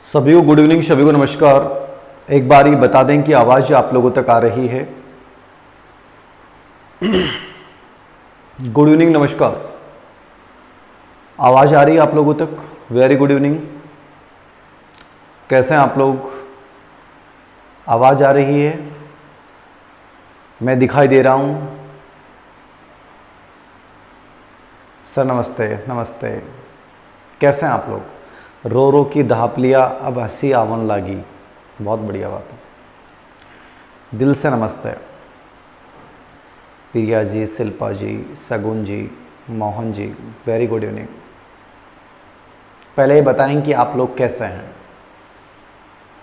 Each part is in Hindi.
सभी को गुड इवनिंग, सभी को नमस्कार। एक बार ये बता दें कि आवाज़ आप लोगों तक आ रही है। गुड इवनिंग, नमस्कार। आवाज़ आ रही है आप लोगों तक? Very good evening. कैसे हैं आप लोग? आवाज़ आ रही है? मैं दिखाई दे रहा हूँ? सर नमस्ते नमस्ते। कैसे हैं आप लोग? रो रो की दहापलिया अब हंसी आवन लागी। बहुत बढ़िया बात है। दिल से नमस्ते। प्रिया जी, शिल्पा जी, सगुन जी, Mohan ji, very good evening. पहले ये बताएं कि आप लोग कैसे हैं?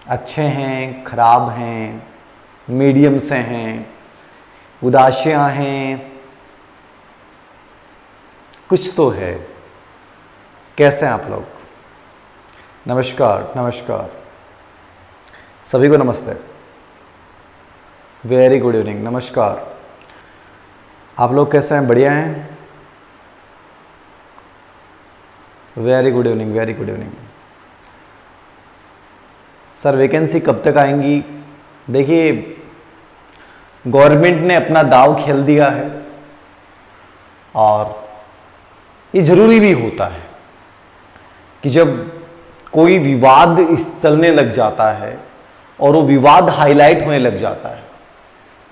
अच्छे हैं, खराब हैं, मीडियम से हैं, उदासियाँ हैं, कुछ तो है। कैसे हैं आप लोग? नमस्कार नमस्कार, सभी को नमस्ते। वेरी गुड इवनिंग, नमस्कार। आप लोग कैसे हैं? बढ़िया हैं? Very good evening, very good evening. Sir vacancy कब तक आएंगी? देखिए, गवर्नमेंट ने अपना दांव खेल दिया है और ये जरूरी भी होता है कि जब कोई विवाद चलने लग जाता है और वो विवाद हाईलाइट होने लग जाता है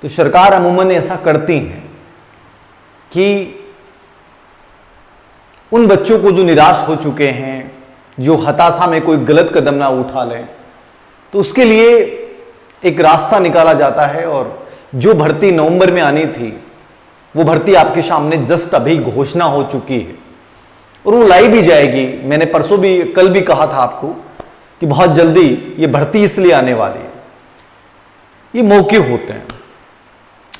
तो सरकार अमूमन ऐसा करती हैं कि उन बच्चों को जो निराश हो चुके हैं, जो हताशा में कोई गलत कदम ना उठा लें, तो उसके लिए एक रास्ता निकाला जाता है। और जो भर्ती नवंबर में आनी थी वो भर्ती आपके सामने जस्ट अभी घोषणा हो चुकी है और वो लाई भी जाएगी। मैंने परसों भी, कल भी कहा था आपको कि बहुत जल्दी ये भर्ती इसलिए आने वाली है। ये मौके होते हैं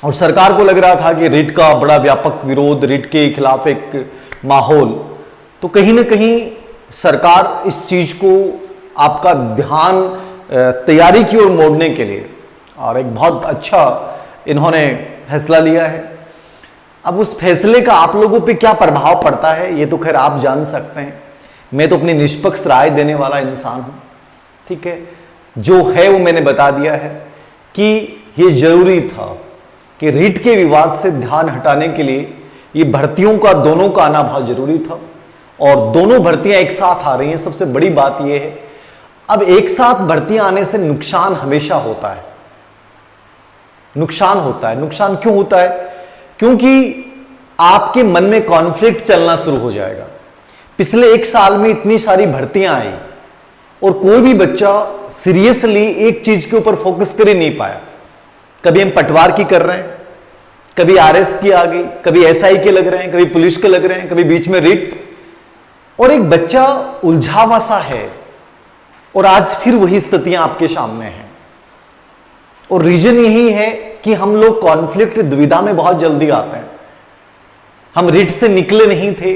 और सरकार को लग रहा था कि रिट का बड़ा व्यापक विरोध, रिट के खिलाफ एक माहौल, तो कहीं ना कहीं सरकार इस चीज को आपका ध्यान तैयारी की ओर मोड़ने के लिए और एक बहुत अच्छा इन्होंने फैसला लिया है। अब उस फैसले का आप लोगों पे क्या प्रभाव पड़ता है ये तो खैर आप जान सकते हैं। मैं तो अपनी निष्पक्ष राय देने वाला इंसान हूं, ठीक है। जो है वो मैंने बता दिया है कि ये जरूरी था कि रिट के विवाद से ध्यान हटाने के लिए ये भर्तियों का, दोनों का आना बहुत जरूरी था और दोनों भर्तियां एक साथ आ रही हैं। सबसे बड़ी बात यह है, अब एक साथ भर्तियां आने से नुकसान हमेशा होता है। नुकसान होता है। नुकसान क्यों होता है? क्योंकि आपके मन में कॉन्फ्लिक्ट चलना शुरू हो जाएगा। पिछले एक साल में इतनी सारी भर्तियां आई और कोई भी बच्चा सीरियसली एक चीज के ऊपर फोकस कर ही नहीं पाया। कभी हम पटवार की कर रहे हैं, कभी आरएस की आ गई, कभी एसआई के लग रहे हैं, कभी पुलिस के लग रहे हैं, कभी बीच में रिट, और एक बच्चा उलझा हुआ सा है। और आज फिर वही स्थितियां आपके सामने हैं और रीजन यही है कि हम लोग कॉन्फ्लिक्ट, दुविधा में बहुत जल्दी आते हैं। हम रिट से निकले नहीं थे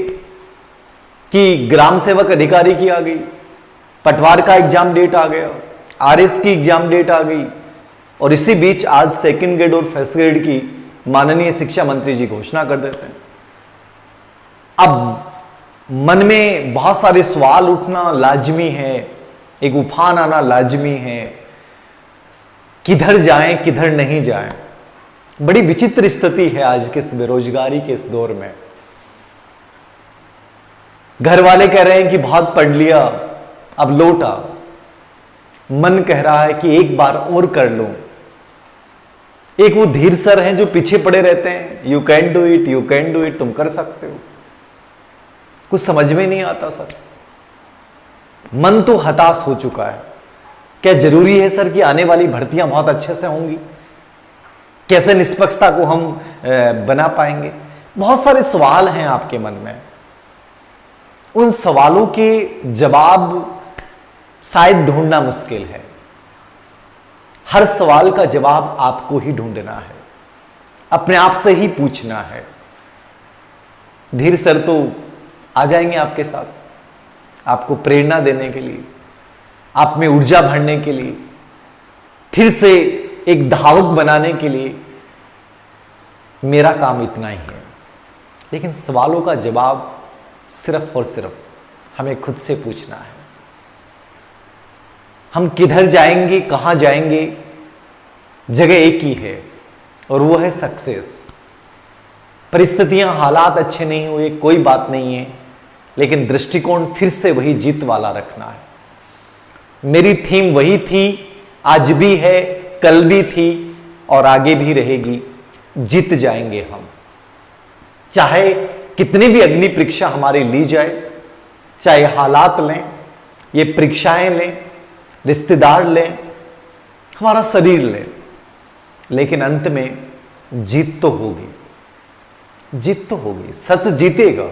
कि ग्राम सेवक अधिकारी की आ गई, पटवार का एग्जाम डेट आ गया, आरएस की एग्जाम डेट आ गई और इसी बीच आज सेकंड ग्रेड और फर्स्ट ग्रेड की माननीय शिक्षा मंत्री जी घोषणा कर देते हैं। अब मन में बहुत सारे सवाल उठना लाजमी है, एक उफान आना लाजमी है। किधर जाएं, किधर नहीं जाएं। बड़ी विचित्र स्थिति है आज के इस बेरोजगारी के इस दौर में। घर वाले कह रहे हैं कि बहुत पढ़ लिया, अब लौटा। मन कह रहा है कि एक बार और कर लो। एक वो धीर सर हैं जो पीछे पड़े रहते हैं, you can do it, you can do it, तुम कर सकते हो। कुछ समझ में नहीं आता सर। मन तो हताश हो चुका है। क्या जरूरी है सर कि आने वाली भर्तियां बहुत अच्छे से होंगी? कैसे निष्पक्षता को हम बना पाएंगे? बहुत सारे सवाल हैं आपके मन में। उन सवालों के जवाब शायद ढूंढना मुश्किल है। हर सवाल का जवाब आपको ही ढूंढना है, अपने आप से ही पूछना है। धीर सर तो आ जाएंगे आपके साथ, आपको प्रेरणा देने के लिए, आप में ऊर्जा भरने के लिए, फिर से एक धावक बनाने के लिए। मेरा काम इतना ही है, लेकिन सवालों का जवाब सिर्फ और सिर्फ हमें खुद से पूछना है। हम किधर जाएंगे, कहां जाएंगे, जगह एक ही है और वो है सक्सेस। परिस्थितियां, हालात अच्छे नहीं हुए, कोई बात नहीं है, लेकिन दृष्टिकोण फिर से वही जीत वाला रखना है। मेरी थीम वही थी, आज भी है, कल भी थी और आगे भी रहेगी। जीत जाएंगे हम, चाहे कितनी भी अग्नि परीक्षा हमारी ली जाए, चाहे हालात लें, ये परीक्षाएं लें, रिश्तेदार लें, हमारा शरीर लें, लेकिन अंत में जीत तो होगी। जीत तो होगी, सच जीतेगा,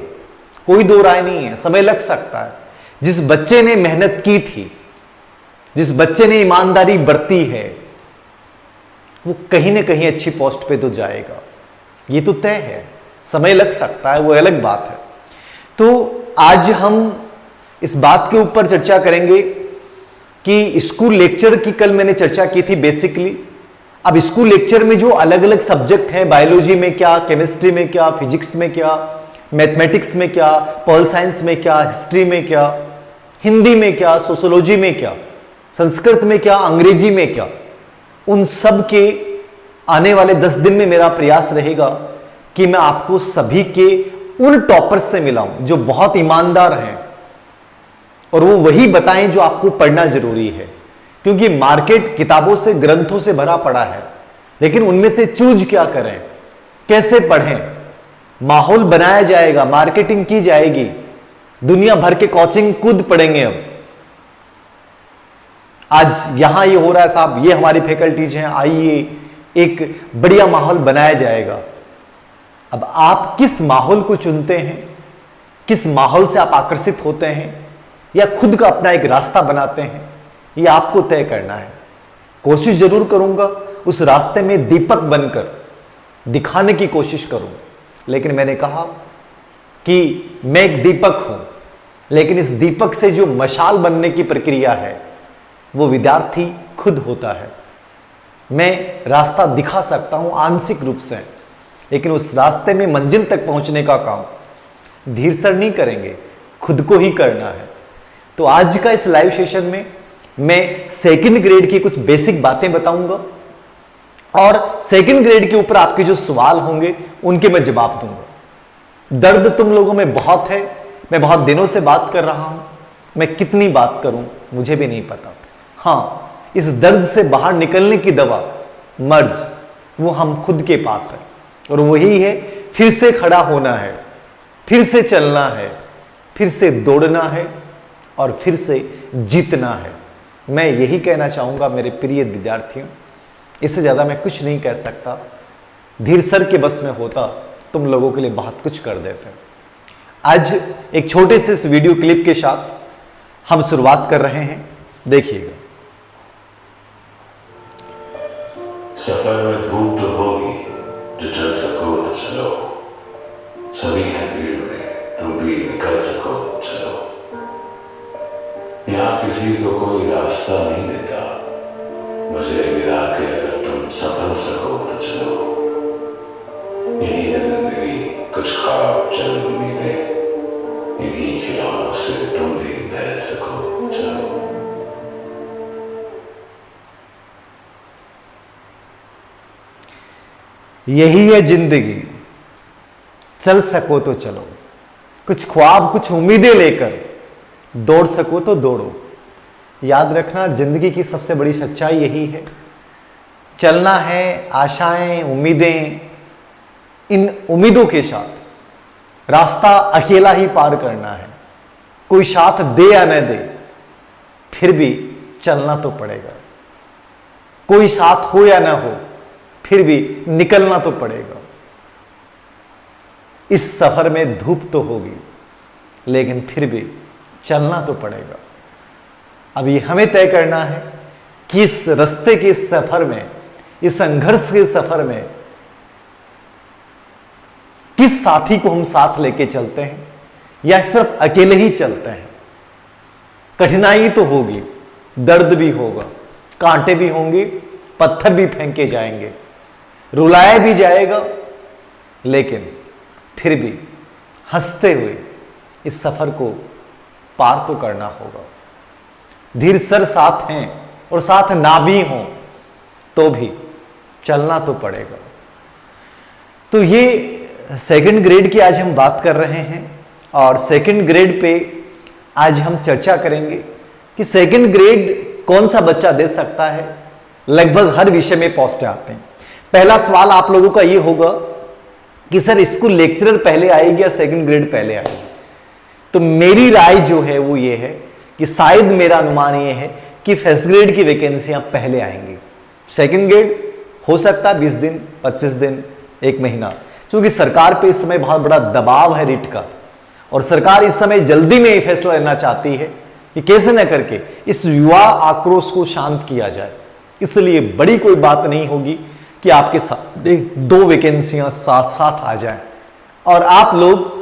कोई दो राय नहीं है। समय लग सकता है। जिस बच्चे ने मेहनत की थी, जिस बच्चे ने ईमानदारी बरती है, वो कहीं ना कहीं अच्छी पोस्ट पे तो जाएगा, ये तो तय है। समय लग सकता है, वो अलग बात है। तो आज हम इस बात के ऊपर चर्चा करेंगे कि स्कूल लेक्चर की कल मैंने चर्चा की थी बेसिकली। अब स्कूल लेक्चर में जो अलग अलग सब्जेक्ट हैं, बायोलॉजी में क्या, केमिस्ट्री में क्या, फिजिक्स में क्या, मैथमेटिक्स में क्या, पॉल साइंस में क्या, हिस्ट्री में क्या, हिंदी में क्या, सोशियोलॉजी में क्या, संस्कृत में क्या, अंग्रेजी में क्या, उन सब के आने वाले 10 दिन में मेरा प्रयास रहेगा कि मैं आपको सभी के उन टॉपर्स से मिलाऊं जो बहुत ईमानदार हैं और वो वही बताएं जो आपको पढ़ना जरूरी है। क्योंकि मार्केट किताबों से, ग्रंथों से भरा पड़ा है, लेकिन उनमें से चूज क्या करें, कैसे पढ़ें। माहौल बनाया जाएगा, मार्केटिंग की जाएगी, दुनिया भर के कोचिंग खुद पढ़ेंगे। अब आज यहां ये हो रहा है साहब, ये हमारी फैकल्टीज हैं, आइए, एक बढ़िया माहौल बनाया जाएगा। अब आप किस माहौल को चुनते हैं, किस माहौल से आप आकर्षित होते हैं, या खुद का अपना एक रास्ता बनाते हैं, ये आपको तय करना है। कोशिश जरूर करूंगा उस रास्ते में दीपक बनकर दिखाने की कोशिश करूं, लेकिन मैंने कहा कि मैं एक दीपक हूं, लेकिन इस दीपक से जो मशाल बनने की प्रक्रिया है वो विद्यार्थी खुद होता है। मैं रास्ता दिखा सकता हूं आंशिक रूप से, लेकिन उस रास्ते में मंजिल तक पहुंचने का काम धीर सर नहीं करेंगे, खुद को ही करना है। तो आज का इस लाइव सेशन में मैं सेकंड ग्रेड की कुछ बेसिक बातें बताऊंगा और सेकंड ग्रेड के ऊपर आपके जो सवाल होंगे उनके मैं जवाब दूंगा। दर्द तुम लोगों में बहुत है, मैं बहुत दिनों से बात कर रहा हूं, मैं कितनी बात करूं मुझे भी नहीं पता। हाँ, इस दर्द से बाहर निकलने की दवा, मर्ज, वो हम खुद के पास है और वही है फिर से खड़ा होना है, फिर से चलना है, फिर से दौड़ना है और फिर से जीतना है। मैं यही कहना चाहूंगा मेरे प्रिय विद्यार्थियों, इससे ज्यादा मैं कुछ नहीं कह सकता। धीर सर के बस में होता तुम लोगों के लिए बहुत कुछ कर देते। आज एक छोटे से इस वीडियो क्लिप के साथ हम शुरुआत कर रहे हैं, देखिएगा। सफर में धूप तो होगी, जो चल सको तो चलो, सभी हैं भीड़ में, तुम भी निकल सको तो चलो। यहाँ किसी को कोई रास्ता नहीं देता, मुझे गिरा के अगर तुम संभल सको तो चलो। यही है जिंदगी, कुछ ख्वाब, चंद उम्मीदें, इन्हीं खिलौनों से तुम भी बह सको तो चलो। यही है जिंदगी, चल सको तो चलो, कुछ ख्वाब, कुछ उम्मीदें लेकर दौड़ सको तो दौड़ो। याद रखना, जिंदगी की सबसे बड़ी सच्चाई यही है। चलना है, आशाएं, उम्मीदें, इन उम्मीदों के साथ रास्ता अकेला ही पार करना है। कोई साथ दे या न दे, फिर भी चलना तो पड़ेगा। कोई साथ हो या ना हो, फिर भी निकलना तो पड़ेगा। इस सफर में धूप तो होगी, लेकिन फिर भी चलना तो पड़ेगा। अब ये हमें तय करना है कि इस रास्ते के इस सफर में, इस संघर्ष के सफर में किस साथी को हम साथ लेके चलते हैं या सिर्फ अकेले ही चलते हैं। कठिनाई तो होगी, दर्द भी होगा, कांटे भी होंगे, पत्थर भी फेंके जाएंगे, रुलाया भी जाएगा, लेकिन फिर भी हंसते हुए इस सफर को पार तो करना होगा। धीर सर साथ हैं और साथ ना भी हों तो भी चलना तो पड़ेगा। तो ये सेकंड ग्रेड की आज हम बात कर रहे हैं और सेकंड ग्रेड पे आज हम चर्चा करेंगे कि सेकंड ग्रेड कौन सा बच्चा दे सकता है। लगभग हर विषय में पोस्टें आते हैं। पहला सवाल आप लोगों का ये होगा कि सर इसको लेक्चरर पहले आएगी या सेकंड ग्रेड पहले आएगी। तो मेरी राय जो है वो ये है कि शायद मेरा अनुमान ये है कि फर्स्ट ग्रेड की वैकेंसियां पहले आएंगी। सेकंड ग्रेड हो सकता है 20 दिन, 25 दिन, 1 महीना, क्योंकि सरकार पे इस समय बहुत बड़ा दबाव है रिट का और सरकार इस समय जल्दी में ये फैसला लेना चाहती है कि कैसे न करके इस युवा आक्रोश को शांत किया जाए। इसलिए बड़ी कोई बात नहीं होगी कि आपके साथ 2 वैकेंसियां साथ साथ आ जाएं और आप लोग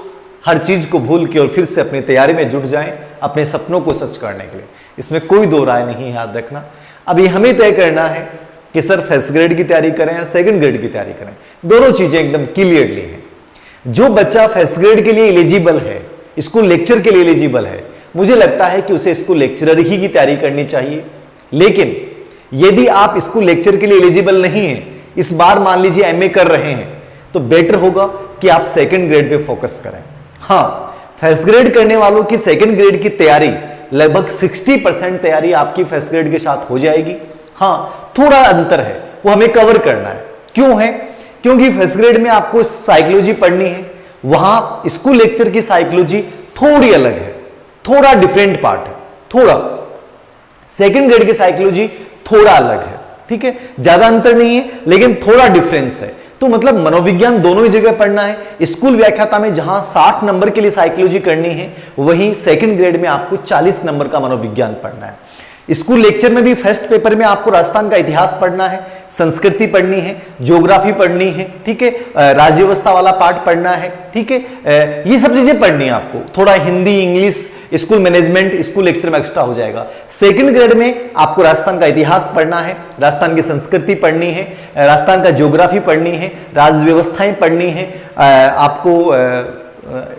हर चीज को भूल के और फिर से अपनी तैयारी में जुट जाएं अपने सपनों को सच करने के लिए। इसमें कोई दो राय नहीं है, याद रखना। अभी हमें तय करना है कि सर फर्स्ट ग्रेड की तैयारी करें या सेकंड ग्रेड की तैयारी करें। दोनों चीजें एकदम क्लियरली हैं। जो बच्चा फर्स्ट ग्रेड के लिए एलिजिबल है, स्कूल लेक्चर के लिए एलिजिबल है, मुझे लगता है कि उसे स्कूल लेक्चरर ही की तैयारी करनी चाहिए। लेकिन यदि आप स्कूल लेक्चर के लिए एलिजिबल नहीं है, इस बार मान लीजिए एमए कर रहे हैं, तो बेटर होगा कि आप सेकंड ग्रेड पे फोकस करें। हाँ, फर्स्ट ग्रेड करने वालों की सेकंड ग्रेड की तैयारी लगभग 60% तैयारी आपकी फर्स्ट ग्रेड के साथ हो जाएगी। हाँ, थोड़ा अंतर है, वो हमें कवर करना है। क्यों है? क्योंकि फर्स्ट ग्रेड में आपको साइकोलॉजी पढ़नी है, वहां स्कूल लेक्चर की साइकोलॉजी थोड़ी अलग है, थोड़ा डिफरेंट पार्ट है। थोड़ा सेकंड ग्रेड की साइकोलॉजी थोड़ा अलग है, ठीक है, ज्यादा अंतर नहीं है लेकिन थोड़ा डिफरेंस है। तो मतलब मनोविज्ञान दोनों ही जगह पढ़ना है। स्कूल व्याख्याता में जहां 60 नंबर के लिए साइकोलॉजी करनी है, वहीं सेकंड ग्रेड में आपको 40 नंबर का मनोविज्ञान पढ़ना है। स्कूल लेक्चर में भी फर्स्ट पेपर में आपको राजस्थान का इतिहास पढ़ना है, संस्कृति पढ़नी है, ज्योग्राफी पढ़नी है, ठीक है, राज्य व्यवस्था वाला पार्ट पढ़ना है, ठीक है, ये सब चीजें पढ़नी है आपको। थोड़ा Hindi, English, school management school lecture में एक्स्ट्रा हो जाएगा। सेकंड ग्रेड में आपको राजस्थान का इतिहास पढ़ना है, राजस्थान की संस्कृति पढ़नी है, राजस्थान का ज्योग्राफी पढ़नी है, राज्य व्यवस्थाएं पढ़नी है, आपको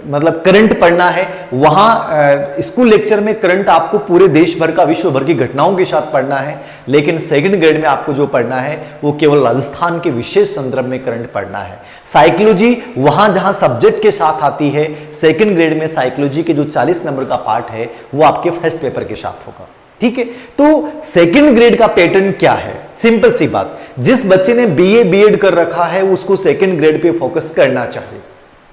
मतलब करंट पढ़ना है। वहां स्कूल लेक्चर में करंट आपको पूरे देश भर का, विश्व भर की घटनाओं के साथ पढ़ना है। लेकिन सेकंड ग्रेड में आपको जो पढ़ना है वो केवल राजस्थान के विशेष संदर्भ में करंट पढ़ना है। साइकोलॉजी वहां जहां सब्जेक्ट के साथ आती है, सेकंड ग्रेड में साइकोलॉजी के जो 40 नंबर का पार्ट है वो आपके फर्स्ट पेपर के साथ होगा, ठीक है। तो सेकंड ग्रेड का पैटर्न क्या है? सिंपल सी बात, जिस बच्चे ने बीए बीएड कर रखा है उसको सेकंड ग्रेड पे फोकस करना चाहिए,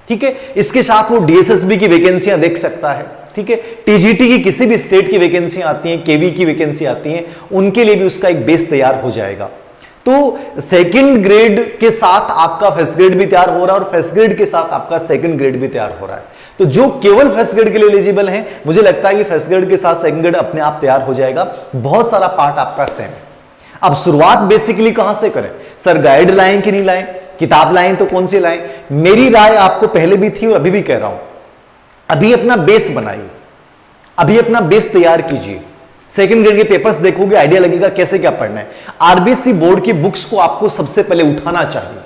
ठीक है। इसके साथ वो डीएसएसबी की वैकेंसियां देख सकता है, ठीक है। टीजीटी की किसी भी स्टेट की वैकेंसी आती हैं, केवी की वैकेंसी आती हैं, उनके लिए भी उसका एक बेस तैयार हो जाएगा। तो सेकंड ग्रेड के साथ आपका फर्स्ट ग्रेड भी तैयार हो रहा है और फर्स्ट ग्रेड के साथ आपका सेकंड ग्रेड भी तैयार हो रहा है। तो जो केवल फर्स्ट ग्रेड के लिए एलिजिबल हैं, मुझे लगता है कि फर्स्ट ग्रेड के साथ सेकंड ग्रेड अपने आप तैयार हो जाएगा। बहुत सारा पार्ट आपका सेम है। अब शुरुआत बेसिकली कहां से करें? सर गाइड लाएं कि नहीं लाएं, किताब लाएं तो कौन सी लाएं? मेरी राय आपको पहले भी थी और अभी भी कह रहा हूं, अभी अपना बेस बनाइए, अभी अपना बेस तैयार कीजिए। सेकंड ग्रेड के पेपर्स देखोगे, आइडिया लगेगा कैसे क्या पढ़ना है। आरबीसी बोर्ड की बुक्स को आपको सबसे पहले उठाना चाहिए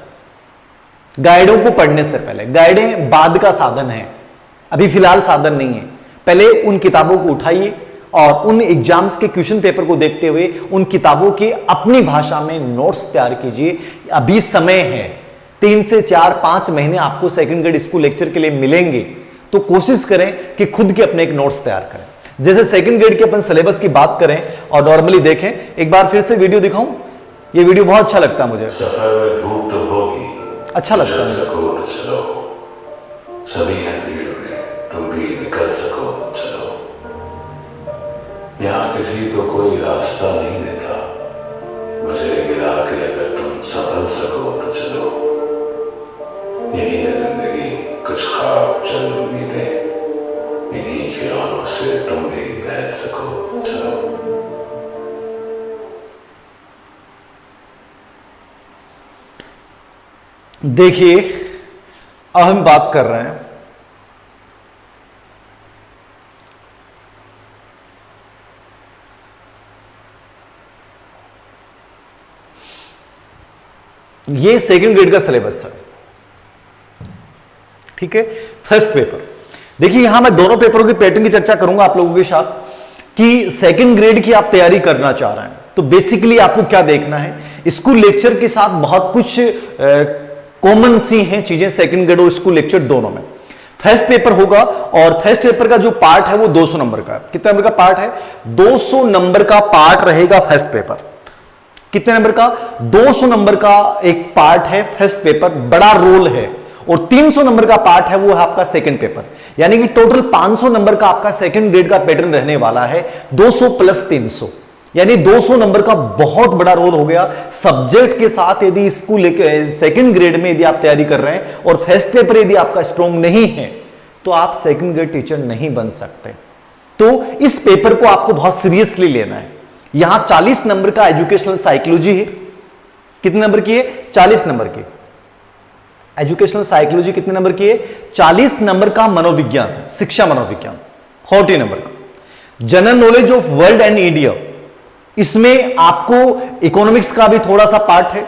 गाइडों को पढ़ने से पहले। गाइडें बाद का साधन है, अभी फिलहाल साधन नहीं है। पहले उन किताबों को उठाइए और उन एग्जाम्स के क्वेश्चन पेपर को देखते हुए उन किताबों के अपनी भाषा में नोट्स तैयार कीजिए। अभी समय है, 3 से 4-5 महीने आपको सेकंड ग्रेड स्कूल लेक्चर के लिए मिलेंगे, तो कोशिश करें कि खुद के अपने एक नोट्स तैयार करें। जैसे सेकंड ग्रेड के अपन सिलेबस की बात करें और नॉर्मली देखें, एक बार फिर से वीडियो दिखाऊं, ये वीडियो बहुत अच्छा लगता है मुझे, सफर में धूप तो होगी, अच्छा लगता है। सको तो चलो, सभी हैं भीड़ में, तुम भी निकल सको चलो। यहाँ किसी को कोई रास्ता नहीं देता, मुझे गिरा के अगर तुम संभल सको तो चलो। यही है जिंदगी, कुछ ख्वाब चंद उम्मीदें, इन्हीं खिलौनों से तुम भी बहल सको चलो। देखिए, अब हम बात कर रहे हैं ये सेकंड ग्रेड का सिलेबस है, ठीक है। फर्स्ट पेपर देखिए, यहां मैं दोनों पेपरों के पैटर्न की चर्चा करूंगा आप लोगों के साथ। कि सेकंड ग्रेड की आप तैयारी करना चाह रहे हैं, तो बेसिकली आपको क्या देखना है, स्कूल लेक्चर के साथ बहुत कुछ कॉमन सी हैं चीजें सेकंड ग्रेड और स्कूल लेक्चर दोनों में। फर्स्ट पेपर होगा और फर्स्ट पेपर का जो पार्ट है वो 200 नंबर का। कितने नंबर का पार्ट है? 200 नंबर का पार्ट रहेगा फर्स्ट पेपर। कितने नंबर का? 200 नंबर का एक पार्ट है फर्स्ट पेपर, बड़ा रोल है। और 300 नंबर का पार्ट है वो है आपका सेकंड पेपर, यानी कि टोटल 500 नंबर का आपका सेकंड ग्रेड का पैटर्न रहने वाला है। 200 प्लस 300 यानी 200 नंबर का बहुत बड़ा रोल हो गया। सब्जेक्ट के साथ यदि स्कूल सेकंड ग्रेड में यदि आप तैयारी कर रहे हैं और फर्स्ट पेपर यदि आपका स्ट्रॉन्ग नहीं है तो आप सेकंड ग्रेड टीचर नहीं बन सकते। तो इस पेपर को आपको बहुत सीरियसली लेना है। यहां 40 नंबर का एजुकेशनल साइकोलॉजी है। कितने नंबर की है? 40 नंबर की। एजुकेशनल साइकोलॉजी कितने नंबर की है? 40 नंबर का मनोविज्ञान, शिक्षा मनोविज्ञान 40 नंबर का। General knowledge of world and India, इसमें आपको इकोनॉमिक्स का भी थोड़ा सा पार्ट है,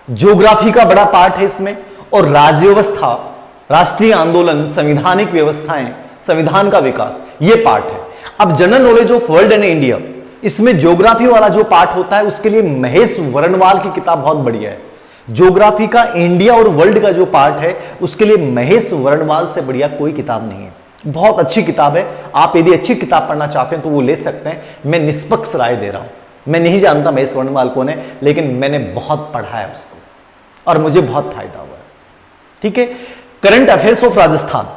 ज्योग्राफी का बड़ा पार्ट है इसमें, और राज्य व्यवस्था, राष्ट्रीय आंदोलन, संवैधानिक व्यवस्थाएं, संविधान का विकास, यह पार्ट है। अब general knowledge of world and India, इसमें ज्योग्राफी वाला जो पार्ट होता है उसके लिए महेश वर्णवाल की किताब बहुत बढ़िया है। ज्योग्राफी का इंडिया और वर्ल्ड का जो पार्ट है उसके लिए महेश वर्णवाल से बढ़िया कोई किताब नहीं है। बहुत अच्छी किताब है। आप यदि अच्छी किताब पढ़ना चाहते हैं तो वो ले सकते हैं। मैं निष्पक्ष राय दे रहा हूं। मैं नहीं जानता महेश वर्णवाल कौन है, लेकिन मैंने बहुत पढ़ा है उसको और मुझे बहुत फायदा हुआ है। ठीक है। करंट अफेयर्स ऑफ राजस्थान,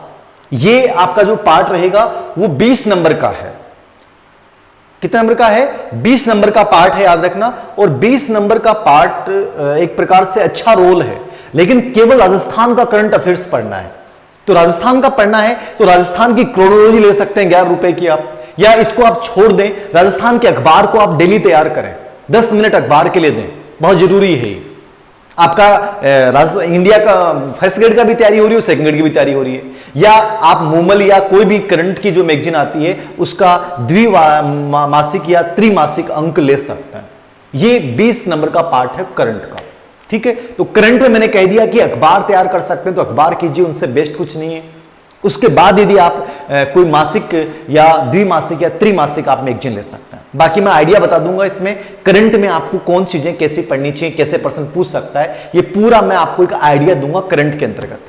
ये आपका जो पार्ट रहेगा वो 20 नंबर का है। कितने नंबर का है? 20 नंबर का पार्ट है, याद रखना। और 20 नंबर का पार्ट एक प्रकार से अच्छा रोल है, लेकिन केवल राजस्थान का करंट अफेयर्स पढ़ना है। तो राजस्थान का पढ़ना है तो राजस्थान की क्रोनोलॉजी ले सकते हैं 11 रुपए की आप, या इसको आप छोड़ दें, राजस्थान के अखबार को आप डेली तैयार करें, 10 मिनट अखबार के लिए दें, बहुत जरूरी है। आपका इंडिया का फर्स्ट ग्रेड का भी तैयारी हो रही है, सेकंड ग्रेड की भी तैयारी हो रही है, या आप मूमल या कोई भी करंट की जो मैगजीन आती है उसका द्विमासिक या त्रिमासिक अंक ले सकते हैं। ये 20 नंबर का पार्ट है करंट का। ठीक है। तो करंट में मैंने कह दिया कि अखबार तैयार कर सकते हैं तो अखबार कीजिए, उनसे बेस्ट कुछ नहीं है। उसके बाद यदि आप कोई मासिक या द्विमासिक या त्रिमासिक आप मैगजीन ले सकते हैं। बाकी मैं आइडिया बता दूंगा इसमें करंट में आपको कौन चीजें कैसे पढ़नी चाहिए, कैसे पर्सन पूछ सकता है, ये पूरा मैं आपको एक आइडिया दूंगा करंट के अंतर्गत।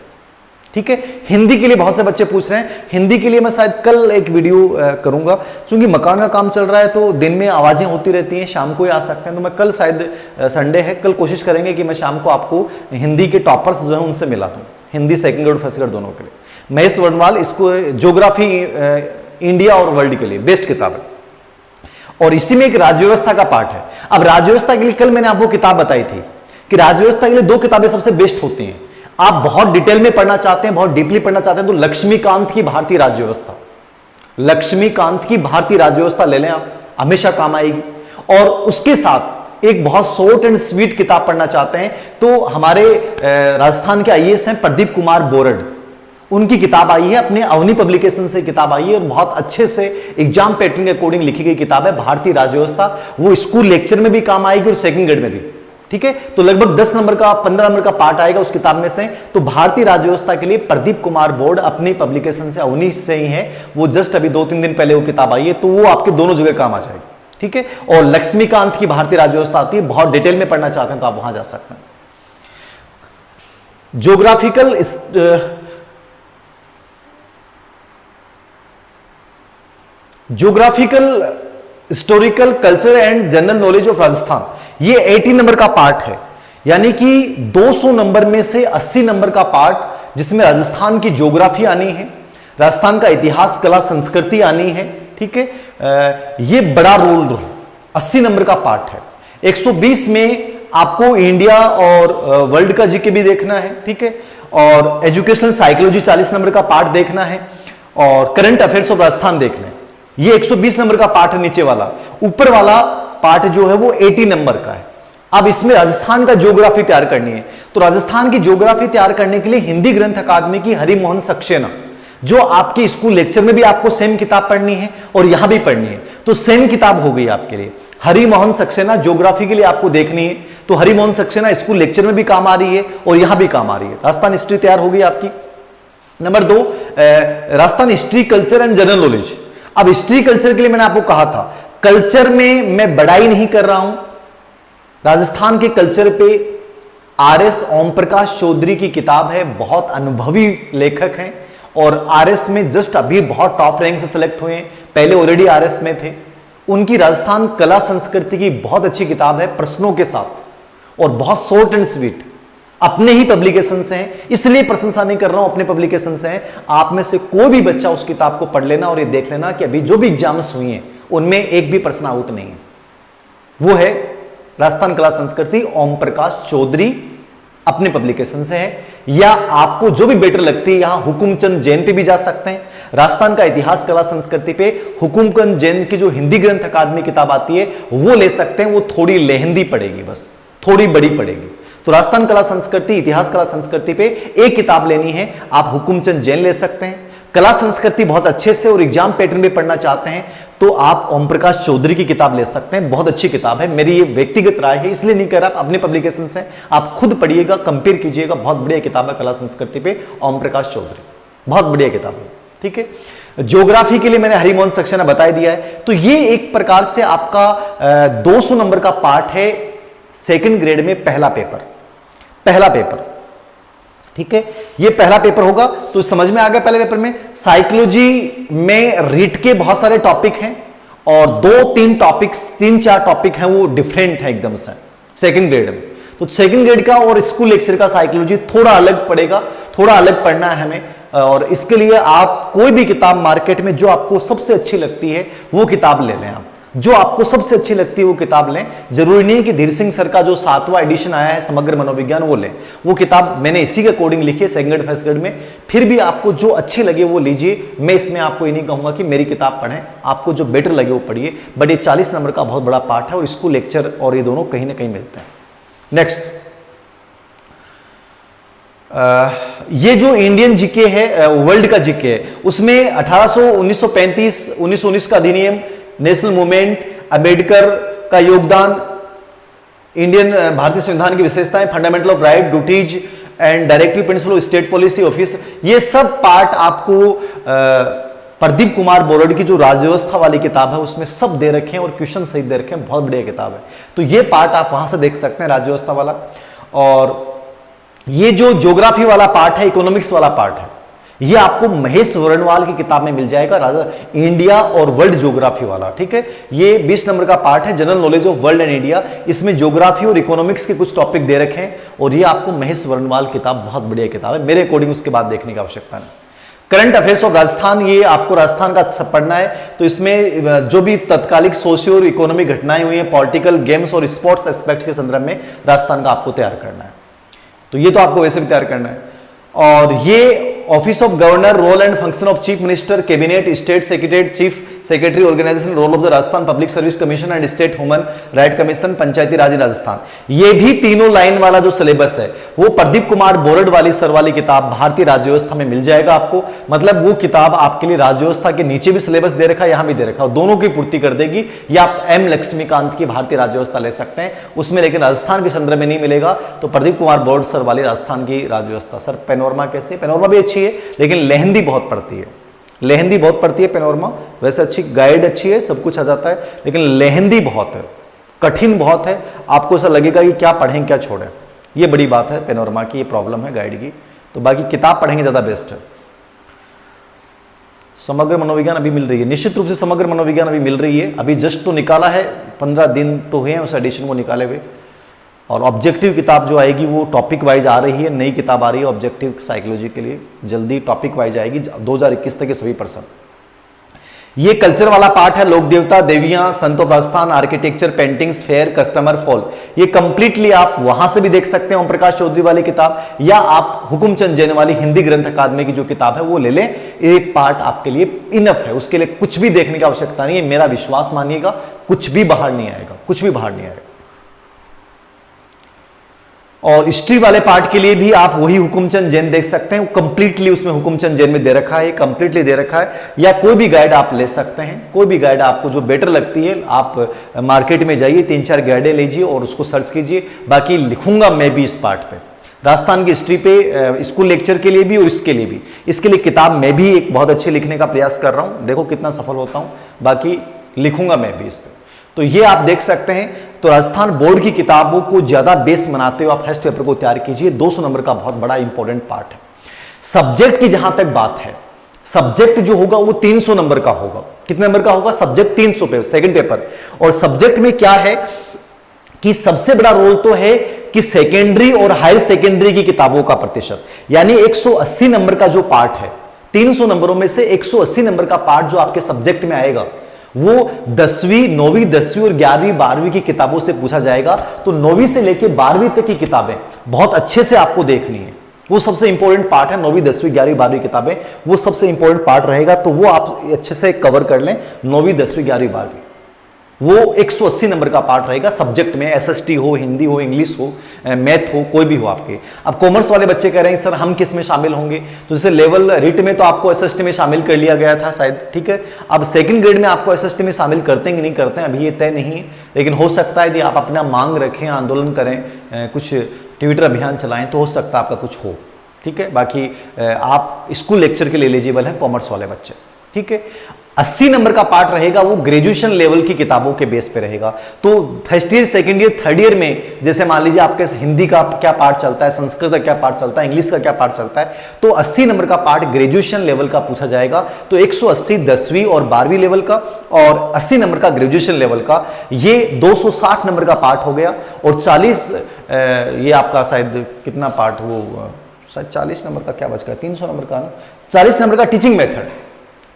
ठीक है। हिंदी के लिए बहुत से बच्चे पूछ रहे हैं, हिंदी के लिए मैं शायद कल एक वीडियो करूंगा। चूंकि मकान का काम चल रहा है तो दिन में आवाजें होती रहती हैं, शाम को ही आ सकते हैं, तो मैं कल शायद संडे है, कल कोशिश करेंगे कि मैं शाम को आपको हिंदी के टॉपर्स जो है उनसे मिला दूं, Hindi second grade first grade दोनों के लिए। महेश वर्णवाल, इसको ज्योग्राफी इंडिया और वर्ल्ड के लिए बेस्ट किताब है। और इसी में एक राज्य व्यवस्था का पार्ट है। अब राज्य व्यवस्था के लिए कल मैंने आपको किताब बताई थी कि राज्य व्यवस्था के लिए 2 किताबें सबसे बेस्ट होती हैं। आप बहुत डिटेल में पढ़ना चाहते हैं, बहुत डीपली पढ़ना चाहते हैं तो लक्ष्मीकांत की भारतीय राज्य व्यवस्था, लक्ष्मीकांत की भारतीय राज्य व्यवस्था ले लें आप, हमेशा काम आएगी। और उसके साथ एक बहुत शॉर्ट एंड स्वीट किताब पढ़ना चाहते हैं तो हमारे राजस्थान के आईएएस हैं प्रदीप कुमार बोरड, उनकी किताब आई है, अपने अवनी पब्लिकेशन से किताब आई है और बहुत अच्छे से एग्जाम पैटर्न के अकॉर्डिंग लिखी गई किताब है भारतीय राज्य व्यवस्था। वो स्कूल लेक्चर में भी काम आएगी और सेकंड ग्रेड में भी। ठीक है। तो लगभग 10 नंबर का 15 नंबर का पार्ट आएगा उस किताब में से। तो भारतीय राज्य व्यवस्था के लिए प्रदीप कुमार बोर्ड अपनी पब्लिकेशन से अवनी से ही है, वो जस्ट अभी 2-3 दिन पहले वो किताब आई है, तो वो आपके दोनों जगह काम आ जाएगी। ठीक है। और लक्ष्मीकांत की भारतीय राज्य व्यवस्था आती है, बहुत डिटेल में पढ़ना चाहते हैं तो आप वहां जा सकते हैं। Geographical historical culture and general knowledge of Rajasthan, ये 80 नंबर का पार्ट है, यानी कि 200 नंबर में से 80 नंबर का पार्ट जिसमें राजस्थान की ज्योग्राफी आनी है, राजस्थान का इतिहास, कला, संस्कृति आनी है। ठीक है। ये बड़ा रोल 80 नंबर का पार्ट है। 120 में आपको इंडिया और वर्ल्ड का जीके भी देखना है। ठीक है। और एजुकेशनल साइकोलॉजी 40 नंबर का पार्ट देखना है और करंट अफेयर्स ऑफ राजस्थान देखना है। ये 120 नंबर का पार्ट है नीचे वाला। ऊपर वाला पार्ट जो है वो 80 नंबर का है। अब इसमें राजस्थान का ज्योग्राफी तैयार करनी है तो राजस्थान की ज्योग्राफी तैयार करने के लिए हिंदी ग्रंथ अकादमी की हरिमोहन सक्सेना, जो आपके स्कूल लेक्चर में भी आपको सेम किताब पढ़नी है और यहां भी पढ़नी है, तो सेम किताब हो गई आपके लिए। हरिमोहन सक्सेना ज्योग्राफी के लिए आपको देखनी है तो हरिमोहन सक्सेना स्कूल लेक्चर में भी काम आ रही है और यहां भी काम आ रही है। राजस्थान हिस्ट्री तैयार हो गई आपकी। Number 2 Rajasthan history culture and general knowledge. अब हिस्ट्री कल्चर के लिए मैंने आपको कहा था, कल्चर में मैं बड़ाई नहीं कर रहा हूं। राजस्थान के कल्चर पे आरएस ओम प्रकाश चौधरी की किताब है, बहुत अनुभवी लेखक हैं और आरएस में जस्ट अभी बहुत टॉप रैंक से सिलेक्ट हुए हैं, पहले ऑलरेडी आरएस में थे। उनकी राजस्थान कला संस्कृति की बहुत अच्छी किताब है प्रश्नों के साथ और बहुत शॉर्ट एंड स्वीट, अपने ही पब्लिकेशन से हैं, इसलिए प्रशंसा नहीं कर रहा हूं, अपने पब्लिकेशन से हैं। आप में से कोई भी बच्चा उस किताब को पढ़ लेना और ये देख लेना कि अभी जो भी एग्जाम्स हुई हैं उनमें एक भी प्रश्न आउट नहीं है। वो है राजस्थान कला संस्कृति, ओम प्रकाश चौधरी, अपने पब्लिकेशन से है। या आपको जो भी बेटर लगती है, यहां हुकुमचंद जैन पे भी जा सकते हैं। राजस्थान का इतिहास कला संस्कृति पे हुकुमचंद जैन की जो हिंदी ग्रंथ अकादमी किताब आती है वो ले सकते हैं। वो थोड़ी लेहंदी पड़ेगी, बस थोड़ी बड़ी पड़ेगी। तो राजस्थान कला संस्कृति, इतिहास कला संस्कृति पे एक किताब लेनी है, आप हुकुमचंद जैन ले सकते हैं। कला संस्कृति बहुत अच्छे से और एग्जाम पैटर्न में पढ़ना चाहते हैं तो आप ओम प्रकाश चौधरी की किताब ले सकते हैं, बहुत अच्छी किताब है। मेरी ये व्यक्तिगत राय है, इसलिए नहीं कह रहा, अपने पब्लिकेशन से आप खुद पढ़िएगा, कंपेयर कीजिएगा। बहुत बढ़िया किताब है कला संस्कृति पे, ओम प्रकाश चौधरी, बहुत बढ़िया किताब है। ठीक है, ज्योग्राफी के लिए मैंने हरिमोहन सेक्शन में बता दिया है। तो ये एक प्रकार से आपका 200 नंबर का पार्ट है, सेकंड ग्रेड में पहला पेपर। ठीक है, ये पहला पेपर होगा तो समझ में आ गया। पहले पेपर में साइकोलॉजी में रीट के बहुत सारे टॉपिक हैं और 3-4 टॉपिक हैं, वो डिफरेंट है एकदम से सेकंड ग्रेड में। तो सेकंड ग्रेड का और स्कूल लेक्चर का साइकोलॉजी थोड़ा अलग पड़ेगा, थोड़ा अलग पढ़ना है हमें। और इसके लिए आप कोई भी किताब मार्केट में जो आपको सबसे अच्छी लगती है वो किताब ले लें। आप जो आपको सबसे अच्छी लगती है वो किताब लें। जरूरी नहीं है कि धीर सिंह सर का जो 7वां एडिशन आया है समग्र मनोविज्ञान वो लें, वो किताब मैंने इसी के अकॉर्डिंग लिखी है सेकंड ग्रेड फर्स्ट ग्रेड में। फिर भी आपको जो अच्छी लगे वो लीजिए। मैं इसमें आपको ये नहीं कहूंगा कि मेरी किताब पढ़ें, आपको जो बेटर लगे वो पढ़िए। बट ये 40 नंबर का बहुत बड़ा पार्ट है और स्कूल लेक्चर और ये दोनों कहीं ना कहीं मिलते हैं। नेक्स्ट, ये जो इंडियन जीके है, वर्ल्ड का जीके है, उसमें 1919 का अधिनियम, नेशनल मूवमेंट, अंबेडकर का योगदान, इंडियन भारतीय संविधान की विशेषताएं, fundamental of right, duties and directive principle of state policy office, ये सब पार्ट आपको प्रदीप कुमार बोरड की जो राजव्यवस्था वाली किताब है उसमें सब दे रखे हैं और क्वेश्चन सहित दे रखे हैं। बहुत बढ़िया किताब है, तो ये पार्ट आप वहां से देख सकते हैं, राजव्यवस्था वाला। और ये जो ज्योग्राफी वाला पार्ट है, इकोनॉमिक्स वाला पार्ट है, ये आपको महेश वर्णवाल की किताब में मिल जाएगा, राजा इंडिया और वर्ल्ड ज्योग्राफी वाला। ठीक है, ये 20 नंबर का पार्ट है, general knowledge of world and India. इसमें ज्योग्राफी और इकोनॉमिक्स के कुछ टॉपिक दे रखे हैं और ये आपको महेश वर्णवाल किताब बहुत बढ़िया किताब है, मेरे अकॉर्डिंग उसके बाद देखने की आवश्यकता नहीं। करंट अफेयर्स ऑफ राजस्थान, ये आपको राजस्थान का सब पढ़ना है, तो इसमें जो भी तत्कालिक सोशियो और इकोनॉमिक घटनाएं हुई हैं, पॉलिटिकल, गेम्स और स्पोर्ट्स एस्पेक्ट के संदर्भ में राजस्थान का आपको तैयार करना है। तो ये तो आपको वैसे भी तैयार करना है। और ये office of governor, role and function of chief minister, cabinet, state secretary, chief secretary, organisation, role of the Rajasthan public service commission and state human right commission, Panchayati Raj Rajasthan, ये भी तीनों लाइन वाला जो सिलेबस है वो प्रदीप कुमार बोरड वाली सर वाली किताब भारतीय राज्य व्यवस्था में मिल जाएगा आपको। मतलब वो किताब आपके लिए राज्य व्यवस्था के नीचे भी सिलेबस दे रखा है, यहां भी दे रखा है, दोनों की पूर्ति कर देगी। या आप एम लक्ष्मीकांत की भारतीय राज्य व्यवस्था ले सकते हैं उसमें, लेकिन राजस्थान के संदर्भ में नहीं मिलेगा। तो प्रदीप कुमार बोरड सर वाली राजस्थान की राज्य व्यवस्था। सर पेनोरमा कैसे? पेनोरमा भी अच्छी है लेकिन लेहंदी बहुत पड़ती है, लेहंदी बहुत पड़ती है पेनोरमा। वैसे अच्छी गाइड अच्छी है, सब कुछ आ जाता है, लेकिन लेहंदी बहुत है, कठिन बहुत है। आपको ऐसा लगेगा कि क्या पढ़ें क्या छोड़ें, ये बड़ी बात है पेनोरमा की, ये प्रॉब्लम है गाइड की। तो बाकी किताब पढ़ेंगे ज़्यादा बेस्ट है। समग्र मनोविज्ञान अभी मिल रही है, निश्चित रूप से समग्र मनोविज्ञान अभी मिल रही है, अभी जस्ट तो निकाला है, 15 दिन तो हुए हैं उस एडिशन को निकाले हुए। और ऑब्जेक्टिव किताब जो आएगी वो टॉपिक वाइज आ रही है, नई किताब आ रही है ऑब्जेक्टिव साइकोलॉजी के लिए, जल्दी टॉपिक वाइज आएगी 2021 तक के सभी पर्सन। ये कल्चर वाला पार्ट है, लोक देवता, देवियां, संत of Rajasthan, architecture, paintings, fair, customer, fall. ये कंप्लीटली आप वहां से भी देख सकते हैं ओम प्रकाश चौधरी वाली किताब, या आप हुकुमचंद जैन वाली हिंदी ग्रंथ अकादमी की जो किताब है वो ले लें। एक पार्ट आपके लिए इनफ है, उसके लिए कुछ भी देखने की आवश्यकता नहीं है, मेरा विश्वास मानिएगा, कुछ भी बाहर नहीं आएगा, कुछ भी बाहर नहीं आएगा। और हिस्ट्री वाले पार्ट के लिए भी आप वही हुकुमचंद जैन देख सकते हैं, कंप्लीटली उसमें हुकुमचंद जैन में दे रखा है, कंप्लीटली दे रखा है। या कोई भी गाइड आप ले सकते हैं, कोई भी गाइड आपको जो बेटर लगती है, आप मार्केट में जाइए 3-4 गाइडें लीजिए और उसको सर्च कीजिए। बाकी लिखूंगा मैं भी इस पार्ट पे, राजस्थान की हिस्ट्री पे स्कूल लेक्चर के लिए भी और इसके लिए भी। इसके लिए किताब मैं भी एक बहुत अच्छी लिखने का प्रयास कर रहा हूं, देखो कितना सफल होता हूं, बाकी लिखूंगा मैं भी इस पे। तो ये आप देख सकते हैं। तो राजस्थान बोर्ड की किताबों को ज्यादा बेस बनाते हुए आप फर्स्ट पेपर को तैयार कीजिए, 200 नंबर का बहुत बड़ा इंपॉर्टेंट पार्ट है। सब्जेक्ट की जहां तक बात है, सब्जेक्ट जो होगा वो 300 नंबर का होगा। कितने नंबर का होगा? सब्जेक्ट 300 पे, सेकंड पेपर। और सब्जेक्ट में क्या है कि सबसे बड़ा रोल तो है कि सेकेंडरी और हायर सेकेंडरी की किताबों का प्रतिशत, यानी 180 नंबर का जो पार्ट है, 300 नंबरों में से 180 नंबर का पार्ट जो आपके सब्जेक्ट में आएगा वो 10वीं, 9वीं, 10वीं और 11वीं, 12वीं की किताबों से पूछा जाएगा। तो 9वीं से लेकर 12वीं तक की किताबें बहुत अच्छे से आपको देखनी है, वो सबसे इंपॉर्टेंट पार्ट है। 9वीं, 10वीं, 11वीं, 12वीं किताबें वो सबसे इंपॉर्टेंट पार्ट रहेगा, तो वो आप अच्छे से कवर कर लें। 9वीं, 10वीं, 11वीं, 12वीं वो 180 नंबर का पार्ट रहेगा सब्जेक्ट में, एसएसटी हो, हिंदी हो, इंग्लिश हो, मैथ हो, कोई भी हो आपके। अब कॉमर्स वाले बच्चे कह रहे हैं सर हम किस में शामिल होंगे, तो जैसे लेवल रिट में तो आपको एसएसटी में शामिल कर लिया गया था शायद, ठीक है। अब सेकंड ग्रेड में आपको एसएसटी में शामिल करते हैं कि नहीं करते हैं अभी ये तय नहीं है, लेकिन हो सकता है यदि आप अपना मांग रखें, आंदोलन करें, कुछ ट्विटर अभियान चलाएं तो हो सकता है आपका कुछ हो, ठीक है। बाकी आप स्कूल लेक्चर के लिए एलिजिबल है कॉमर्स वाले बच्चे, ठीक है। 80 नंबर का पार्ट रहेगा वो ग्रेजुएशन लेवल की किताबों के बेस पे रहेगा। तो first year, second year, third year में जैसे मान लीजिए आपके हिंदी का क्या पार्ट चलता है, संस्कृत का क्या पार्ट चलता है, इंग्लिश का क्या पार्ट चलता है, तो 80 नंबर का पार्ट ग्रेजुएशन लेवल का पूछा जाएगा। तो 180 10वीं और 12वीं लेवल का और 80 नंबर का ग्रेजुएशन लेवल का, ये 260 नंबर का पार्ट हो गया। और 40 ये आपका शायद कितना पार्ट, वो शायद 40 नंबर का क्या बच गया, 300 नंबर का ना, 40 नंबर का टीचिंग मेथड,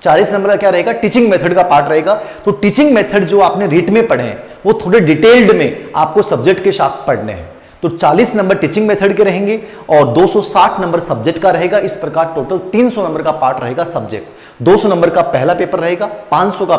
40 नंबर का क्या रहेगा, टीचिंग मेथड का पार्ट रहेगा। तो टीचिंग मेथड जो आपने रीट में पढ़े हैं वो थोड़े डिटेल्ड में आपको सब्जेक्ट के साथ पढ़ने हैं। तो 40 नंबर टीचिंग मेथड के रहेंगे और 260 नंबर सब्जेक्ट का रहेगा। इस प्रकार टोटल 300 नंबर का पार्ट रहेगा सब्जेक्ट। 200 नंबर का पहला पेपर रहेगा, 500 का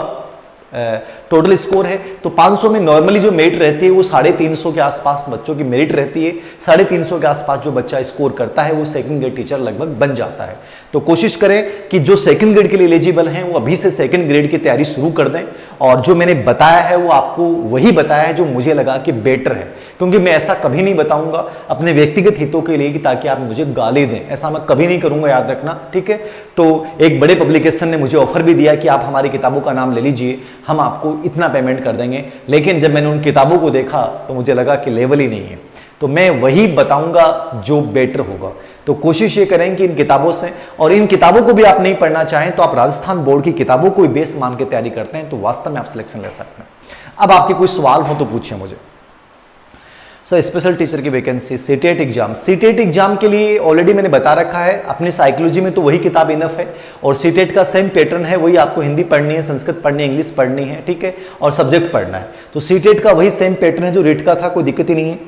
टोटल स्कोर है। तो 500 में नॉर्मली जो मेरिट रहती है वो 350 के आसपास बच्चों की मेरिट रहती है। 350 के आसपास जो बच्चा स्कोर करता है वो सेकंड ग्रेड टीचर लगभग बन जाता है। तो कोशिश करें कि जो सेकंड ग्रेड के लिए एलिजिबल हैं वो अभी से सेकंड ग्रेड की तैयारी शुरू कर दें। और जो मैंने बताया है वो आपको वही बताया है जो मुझे लगा कि बेटर है, क्योंकि मैं ऐसा कभी नहीं बताऊंगा अपने व्यक्तिगत हितों के लिए कि ताकि आप मुझे गाली दें, ऐसा मैं कभी नहीं करूंगा, याद रखना, ठीक है। तो एक बड़े पब्लिकेशन ने मुझे ऑफर भी दिया कि आप हमारी किताबों का नाम ले लीजिए, हम आपको इतना पेमेंट कर देंगे। लेकिन जब मैंने उन किताबों को देखा तो मुझे लगा कि लेवल ही नहीं है, तो मैं वही बताऊंगा जो बेटर होगा। तो कोशिश ये करें कि इन किताबों से, और इन किताबों को भी आप नहीं पढ़ना चाहें तो आप राजस्थान बोर्ड की किताबों को बेस मान के तैयारी करते हैं तो वास्तव में आप सिलेक्शन ले सकते हैं। अब आपके कोई सवाल हो तो पूछिए मुझे। सर स्पेशल टीचर की vacancy, CTET exam, CTET exam के लिए ऑलरेडी मैंने बता रखा है, अपनी साइकोलॉजी में तो वही किताब इनफ है। और सीटेट का सेम पैटर्न है, वही आपको हिंदी पढ़नी है, संस्कृत पढ़नी है, इंग्लिश पढ़नी है, ठीक है, और सब्जेक्ट पढ़ना है। तो सीटेट का वही सेम पैटर्न है जो रीट का था, कोई दिक्कत ही नहीं है।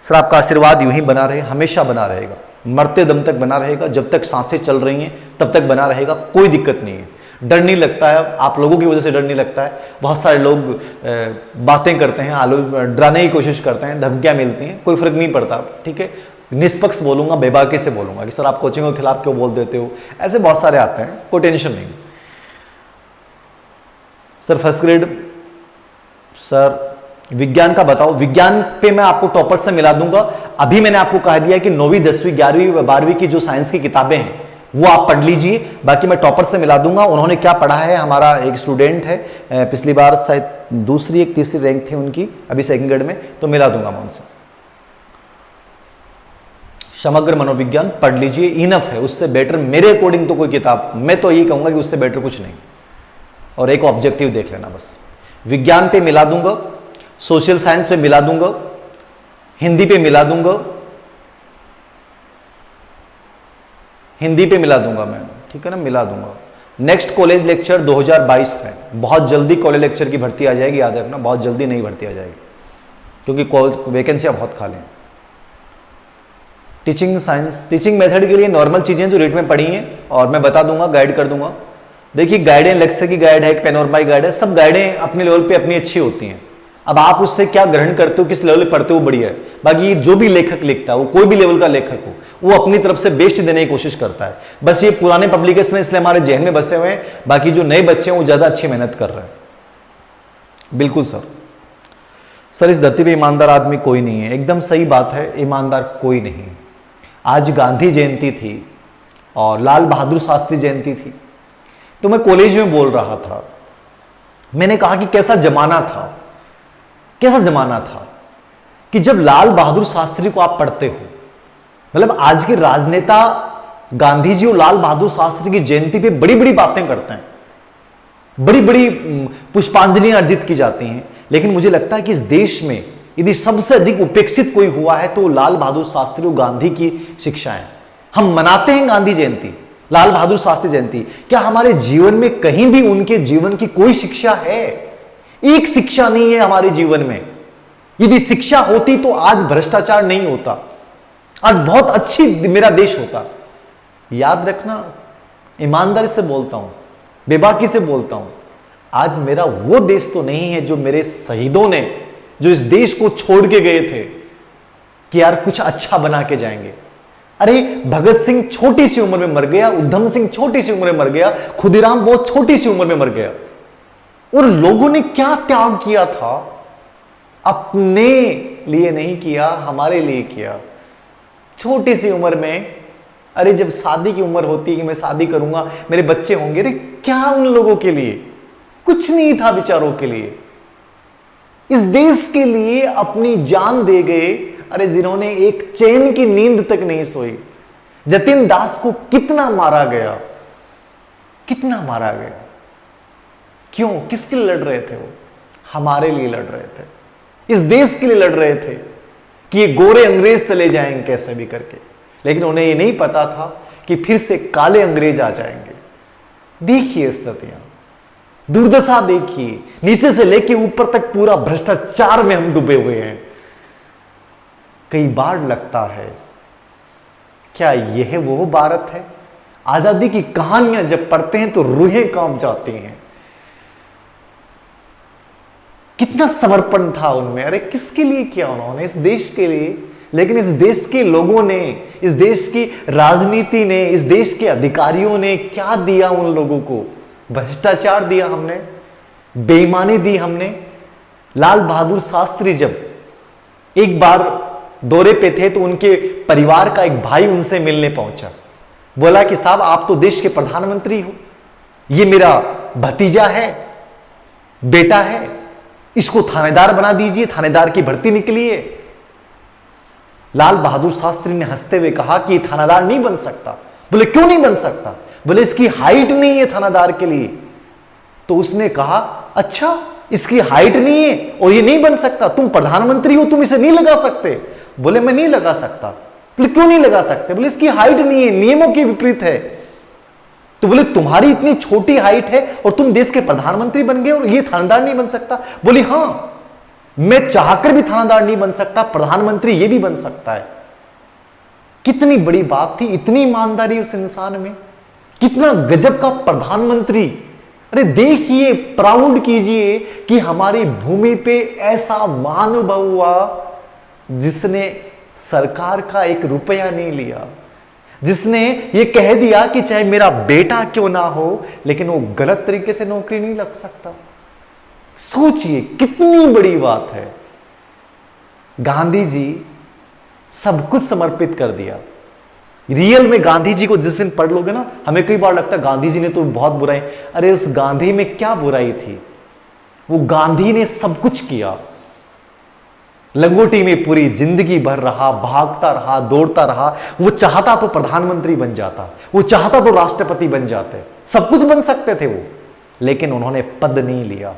सर आपका आशीर्वाद यूं ही बना रहे, हमेशा बना रहेगा, मरते दम तक बना रहेगा, जब तक सांसें चल रही हैं तब तक बना रहेगा, कोई दिक्कत नहीं है। डर नहीं लगता है, आप लोगों की वजह से डर नहीं लगता है। बहुत सारे लोग बातें करते हैं, डराने की कोशिश करते हैं, धमकियां मिलती हैं, कोई फर्क नहीं पड़ता, ठीक है। निष्पक्ष बोलूंगा, बेबाकी से बोलूंगा कि सर आप कोचिंग के खिलाफ क्यों बोल देते हो, ऐसे बहुत सारे आते हैं, कोई टेंशन नहीं। सर फर्स्ट ग्रेड, सर विज्ञान का बताओ, विज्ञान पे मैं आपको टॉपर से मिला दूंगा। अभी मैंने आपको कह दिया कि 9वीं, 10वीं, 11वीं, 12वीं की जो साइंस की किताबें हैं वो आप पढ़ लीजिए, बाकी मैं टॉपर से मिला दूंगा। उन्होंने क्या पढ़ा है, हमारा एक स्टूडेंट है, पिछली बार शायद दूसरी एक तीसरी रैंक थी उनकी, अभी सेकंड ग्रेड में, तो मिला दूंगा मैं उनसे। समग्र मनोविज्ञान पढ़ लीजिए, इनफ है, उससे बेटर मेरे अकॉर्डिंग तो कोई किताब, मैं तो यही कहूंगा कि उससे बेटर कुछ नहीं। और एक ऑब्जेक्टिव देख लेना बस। विज्ञान पे मिला दूंगा, सोशल साइंस पे मिला दूंगा, हिंदी पे मिला दूंगा, हिंदी पे मिला दूंगा मैं, ठीक है ना, मिला दूंगा। नेक्स्ट कॉलेज लेक्चर 2022 में, बहुत जल्दी कॉलेज लेक्चर की भर्ती आ जाएगी, याद रखना, बहुत जल्दी नहीं भर्ती आ जाएगी क्योंकि वैकेंसियां बहुत खाली हैं। टीचिंग साइंस, टीचिंग मेथड के लिए नॉर्मल चीजें जो रेट में पढ़ी हैं और मैं बता दूंगा, गाइड कर दूंगा। देखिए गाइडें, लेक्चर की गाइड है, एक पेनोरमा गाइड है, सब गाइडें अपने लेवल पे अपनी अच्छी होती हैं। अब आप उससे क्या ग्रहण करते हो, किस लेवल पे पढ़ते हो, बढ़िया है। बाकी जो भी लेखक लिखता है, वो कोई भी लेवल का लेखक हो, वो अपनी तरफ से बेस्ट देने की कोशिश करता है। बस ये पुराने पब्लिकेशन इसलिए हमारे जहन में बसे हुए हैं, बाकी जो नए बच्चे हैं वो ज्यादा अच्छी मेहनत कर रहे हैं। बिल्कुल सर इस धरती पे ईमानदार आदमी कोई नहीं है, एकदम सही बात है, ईमानदार कोई नहीं। आज गांधी जयंती थी और लाल बहादुर शास्त्री जयंती थी। तो मैं कॉलेज में बोल रहा था, मैंने कहा कि कैसा जमाना था, कैसा जमाना था कि जब लाल बहादुर शास्त्री को आप पढ़ते हो, मतलब आज के राजनेता गांधी जी और लाल बहादुर शास्त्री की जयंती पे बड़ी बड़ी बातें करते हैं, बड़ी बड़ी पुष्पांजलियां अर्जित की जाती हैं, लेकिन मुझे लगता है कि इस देश में यदि सबसे अधिक उपेक्षित कोई हुआ है तो लाल बहादुर शास्त्री और गांधी की शिक्षाएं। हम मनाते हैं गांधी जयंती, लाल बहादुर शास्त्री जयंती, क्या हमारे जीवन में कहीं भी उनके जीवन की कोई शिक्षा है? एक शिक्षा नहीं है हमारे जीवन में। यदि शिक्षा होती तो आज भ्रष्टाचार नहीं होता, आज बहुत अच्छी मेरा देश होता। याद रखना, ईमानदारी से बोलता हूं, बेबाकी से बोलता हूं, आज मेरा वो देश तो नहीं है जो मेरे शहीदों ने, जो इस देश को छोड़ के गए थे कि यार कुछ अच्छा बना के जाएंगे। अरे भगत सिंह छोटी सी उम्र में मर गया, उधम सिंह छोटी सी उम्र में मर गया, खुदीराम बहुत छोटी सी उम्र में मर गया, और लोगों ने क्या त्याग किया था? अपने लिए नहीं किया, हमारे लिए किया। छोटी सी उम्र में, अरे जब शादी की उम्र होती है कि मैं शादी करूंगा, मेरे बच्चे होंगे, अरे क्या उन लोगों के लिए कुछ नहीं था बेचारों के लिए, इस देश के लिए अपनी जान दे गए। अरे जिन्होंने एक चैन की नींद तक नहीं सोई। जतिन दास को कितना मारा गया, कितना मारा गया, क्यों? किसके लिए लड़ रहे थे वो? हमारे लिए लड़ रहे थे, इस देश के लिए लड़ रहे थे कि ये गोरे अंग्रेज चले जाएंगे कैसे भी करके, लेकिन उन्हें ये नहीं पता था कि फिर से काले अंग्रेज आ जाएंगे। देखिए स्थितियां, दुर्दशा देखिए, नीचे से लेके ऊपर तक पूरा भ्रष्टाचार में हम डूबे हुए हैं। कई बार लगता है क्या यह वो भारत है? आजादी की कहानियां जब पढ़ते हैं तो रूहें कांप जाती हैं। कितना समर्पण था उनमें, अरे किसके लिए किया उन्होंने? इस देश के लिए। लेकिन इस देश के लोगों ने, इस देश की राजनीति ने, इस देश के अधिकारियों ने क्या दिया उन लोगों को? भ्रष्टाचार दिया हमने, बेईमानी दी हमने। लाल बहादुर शास्त्री जब एक बार दौरे पे थे तो उनके परिवार का एक भाई उनसे मिलने पहुंचा, बोला कि साहब आप तो देश के प्रधानमंत्री हो, ये मेरा भतीजा है, बेटा है, इसको थानेदार बना दीजिए, थानेदार की भर्ती निकली है। लाल बहादुर शास्त्री ने हंसते हुए कहा कि थानेदार नहीं बन सकता। बोले क्यों नहीं बन सकता? बोले इसकी हाइट नहीं है थानेदार के लिए। तो उसने कहा अच्छा इसकी हाइट नहीं है और ये नहीं बन सकता, तुम प्रधानमंत्री हो, तुम इसे नहीं लगा सकते? बोले मैं नहीं लगा सकता। बोले क्यों नहीं लगा सकते? बोले इसकी हाइट नहीं है, नियमों के विपरीत है। तो बोले तुम्हारी इतनी छोटी हाइट है और तुम देश के प्रधानमंत्री बन गए और ये थानेदार नहीं बन सकता? बोले हां, मैं चाहकर भी थानेदार नहीं बन सकता, प्रधानमंत्री ये भी बन सकता है। कितनी बड़ी बात थी, इतनी ईमानदारी उस इंसान में, कितना गजब का प्रधानमंत्री। अरे देखिए, प्राउड कीजिए कि हमारी भूमि पे ऐसा महानुभाव हुआ जिसने सरकार का एक रुपया नहीं लिया, जिसने ये कह दिया कि चाहे मेरा बेटा क्यों ना हो लेकिन वो गलत तरीके से नौकरी नहीं लग सकता। सोचिए कितनी बड़ी बात है। गांधी जी सब कुछ समर्पित कर दिया। रियल में गांधी जी को जिस दिन पढ़ लोगे ना, हमें कई बार लगता है गांधी जी ने तो बहुत बुराई। अरे उस गांधी में क्या बुराई थी? वो गांधी ने सब कुछ किया। लंगोटी में पूरी जिंदगी भर रहा, भागता रहा, दौड़ता रहा। वो चाहता तो प्रधानमंत्री बन जाता, वो चाहता तो राष्ट्रपति बन जाते, सब कुछ बन सकते थे वो, लेकिन उन्होंने पद नहीं लिया।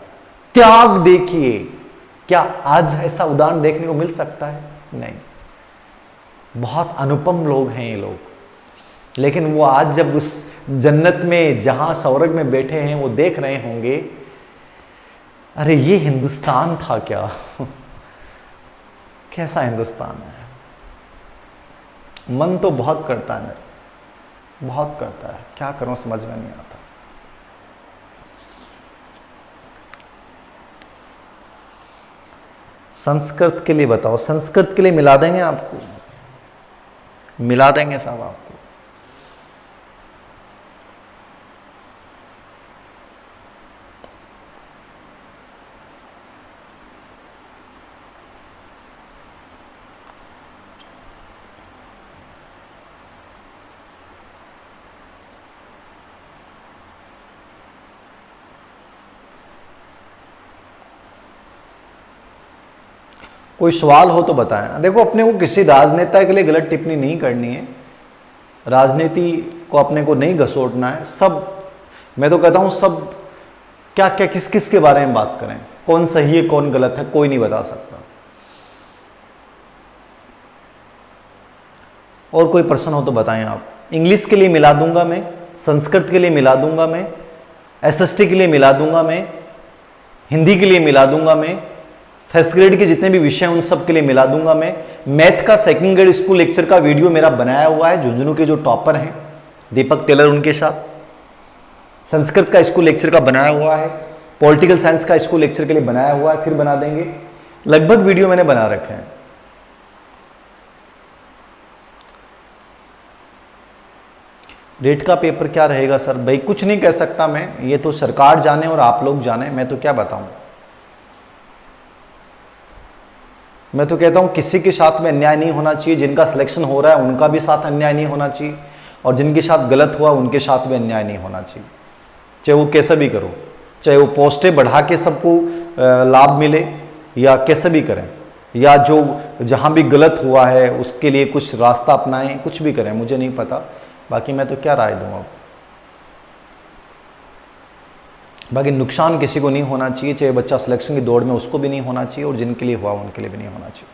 त्याग देखिए, क्या आज ऐसा उदाहरण देखने को मिल सकता है? नहीं। बहुत अनुपम लोग हैं ये लोग, लेकिन वो आज जब उस जन्नत में, जहां स्वर्ग में बैठे हैं, वो देख रहे होंगे अरे ये हिंदुस्तान था क्या? कैसा हिंदुस्तान है। मन तो बहुत करता है मेरा, बहुत करता है, क्या करूं समझ में नहीं आता। संस्कृत के लिए बताओ, संस्कृत के लिए मिला देंगे आपको, मिला देंगे साहब आपको। कोई सवाल हो तो बताएं। देखो, अपने को किसी राजनेता के लिए गलत टिप्पणी नहीं करनी है, राजनीति को अपने को नहीं घसोटना है। सब, मैं तो कहता हूं सब क्या क्या किस किस के बारे में बात करें, कौन सही है कौन गलत है कोई नहीं बता सकता। और कोई प्रश्न हो तो बताएं आप। इंग्लिश के लिए मिला दूंगा मैं, संस्कृत के लिए मिला दूंगा मैं, एसएसटी के लिए मिला दूंगा मैं, हिंदी के लिए मिला दूंगा मैं, फर्स्ट ग्रेड के जितने भी विषय हैं उन सब के लिए मिला दूंगा मैं। मैथ का सेकंड ग्रेड स्कूल लेक्चर का वीडियो मेरा बनाया हुआ है, झुंझुनू के जो टॉपर हैं दीपक टेलर उनके साथ। संस्कृत का स्कूल लेक्चर का बनाया हुआ है, पॉलिटिकल साइंस का स्कूल लेक्चर के लिए बनाया हुआ है, फिर बना देंगे। लगभग वीडियो मैंने बना रखे हैं। रेट का पेपर क्या रहेगा सर? भाई कुछ नहीं कह सकता मैं, ये तो सरकार जाने और आप लोग जाने, मैं तो क्या बताऊं। मैं तो कहता हूं किसी के साथ में अन्याय नहीं होना चाहिए। जिनका सिलेक्शन हो रहा है उनका भी साथ अन्याय नहीं होना चाहिए, और जिनके साथ गलत हुआ उनके साथ भी अन्याय नहीं होना चाहिए। चाहे वो कैसे भी करो, चाहे वो पोस्टें बढ़ा के सबको लाभ मिले या कैसे भी करें, या जो जहां भी गलत हुआ है उसके लिए कुछ रास्ता अपनाएं, कुछ भी करें, मुझे नहीं पता। बाकी मैं तो क्या राय दूं अब। बाकी नुकसान किसी को नहीं होना चाहिए, चाहे बच्चा सिलेक्शन की दौड़ में उसको भी नहीं होना चाहिए, और जिनके लिए हुआ उनके लिए भी नहीं होना चाहिए।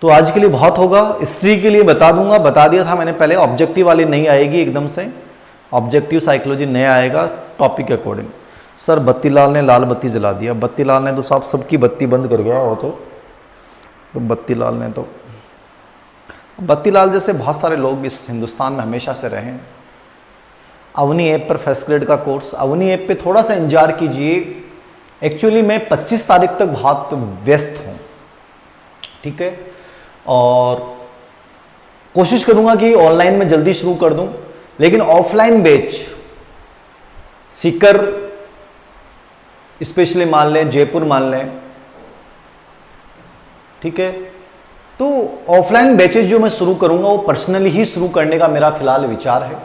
तो आज के लिए बहुत होगा। स्त्री के लिए बता दूंगा, बता दिया था मैंने पहले, ऑब्जेक्टिव वाली नहीं आएगी एकदम से, ऑब्जेक्टिव साइकोलॉजी नया आएगा टॉपिक के अकॉर्डिंग। सर बत्तीलाल ने लाल बत्ती जला दिया। बत्तीलाल ने तो साहब सबकी बत्ती बंद कर गया हो, तो बत्तीलाल ने तो, बत्तीलाल जैसे बहुत सारे लोग इस हिंदुस्तान में हमेशा से रहे हैं। अवनी ऐप पर फर्स्ट ग्रेड का कोर्स, अवनी ऐप पे थोड़ा सा इंतजार कीजिए। एक्चुअली मैं 25 तारीख तक बहुत व्यस्त हूँ, ठीक है, और कोशिश करूँगा कि ऑनलाइन में जल्दी शुरू कर दूँ, लेकिन ऑफलाइन बैच सीकर स्पेशली मान लें, जयपुर मान लें, ठीक है, तो ऑफलाइन बैचेज जो मैं शुरू करूंगा वो पर्सनली ही शुरू करने का मेरा फिलहाल विचार है।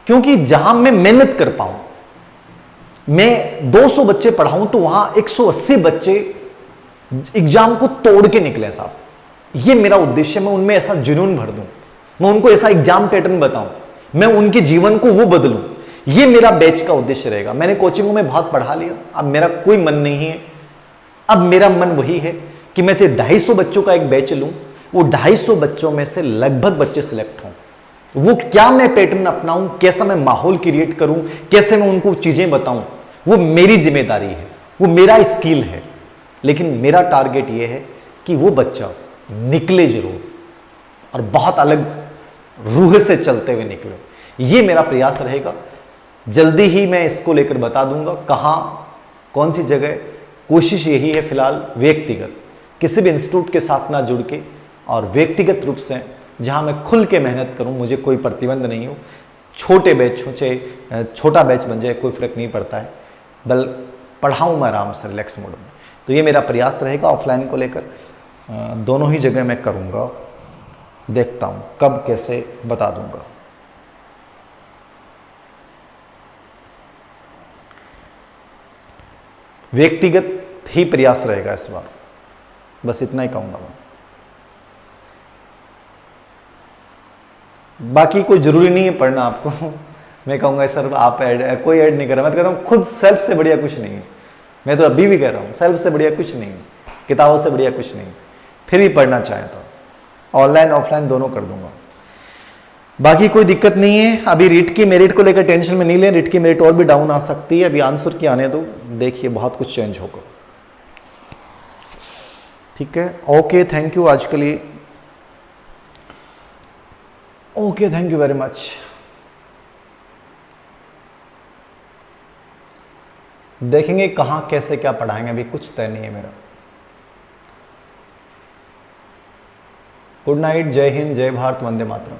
क्योंकि जहां मैं मेहनत कर पाऊं, मैं 200 बच्चे पढ़ाऊं तो वहां 180 बच्चे एग्जाम को तोड़ के निकले साहब। ये मेरा उद्देश्य, मैं उनमें ऐसा जुनून भर दूं, मैं उनको ऐसा एग्जाम पैटर्न बताऊं, मैं उनके जीवन को वो बदलूं। ये मेरा बैच का उद्देश्य रहेगा। मैंने कोचिंगों में बहुत पढ़ा लिया, अब मेरा कोई मन नहीं है। अब मेरा मन वही है कि मैं से 250 बच्चों का एक बैच लूं, वो 250 बच्चों में से लगभग बच्चे सिलेक्ट हों। वो क्या मैं पैटर्न अपनाऊं, कैसा मैं माहौल क्रिएट करूं, कैसे मैं उनको चीजें बताऊं, वो मेरी जिम्मेदारी है, वो मेरा स्किल है। लेकिन मेरा टारगेट ये है कि वो बच्चा निकले जरूर, और बहुत अलग रूह से चलते हुए निकले। ये मेरा प्रयास रहेगा। जल्दी ही मैं इसको लेकर बता दूंगा कहाँ, कौन सी जगह। कोशिश यही है फिलहाल व्यक्तिगत, किसी भी इंस्टीट्यूट के साथ ना जुड़ के, और व्यक्तिगत रूप से जहाँ मैं खुल के मेहनत करूँ, मुझे कोई प्रतिबंध नहीं हो। छोटे बैच हो चाहे छोटा बैच बन जाए, कोई फर्क नहीं पड़ता है, बल पढ़ाऊँ मैं आराम से रिलैक्स मोड में। तो ये मेरा प्रयास रहेगा ऑफलाइन को लेकर। दोनों ही जगह मैं करूँगा, देखता हूँ कब कैसे बता दूँगा। व्यक्तिगत ही प्रयास रहेगा इस बार, बस इतना ही कहूँगा मैं। बाकी कोई ज़रूरी नहीं है पढ़ना आपको। मैं कहूँगा सर आप कोई ऐड नहीं कर रहा। मैं तो कहता हूँ खुद सेल्फ से बढ़िया कुछ नहीं है। मैं तो अभी भी कह रहा हूँ सेल्फ से बढ़िया कुछ नहीं है, किताबों से बढ़िया कुछ नहीं। फिर भी पढ़ना चाहें तो ऑनलाइन ऑफलाइन दोनों कर दूंगा। बाकी कोई दिक्कत नहीं है। अभी रीट की मेरिट को लेकर टेंशन में नहीं लें, रीट की मेरिट और भी डाउन आ सकती है। अभी आंसर की आने दो, देखिए बहुत कुछ चेंज होगा। ठीक है, ओके, थैंक यू आज के लिए। Okay, thank you very much. देखेंगे कहाँ कैसे क्या पढ़ाएंगे, अभी कुछ तय नहीं है मेरा। गुड नाइट, जय हिंद, जय भारत, वंदे मातरम।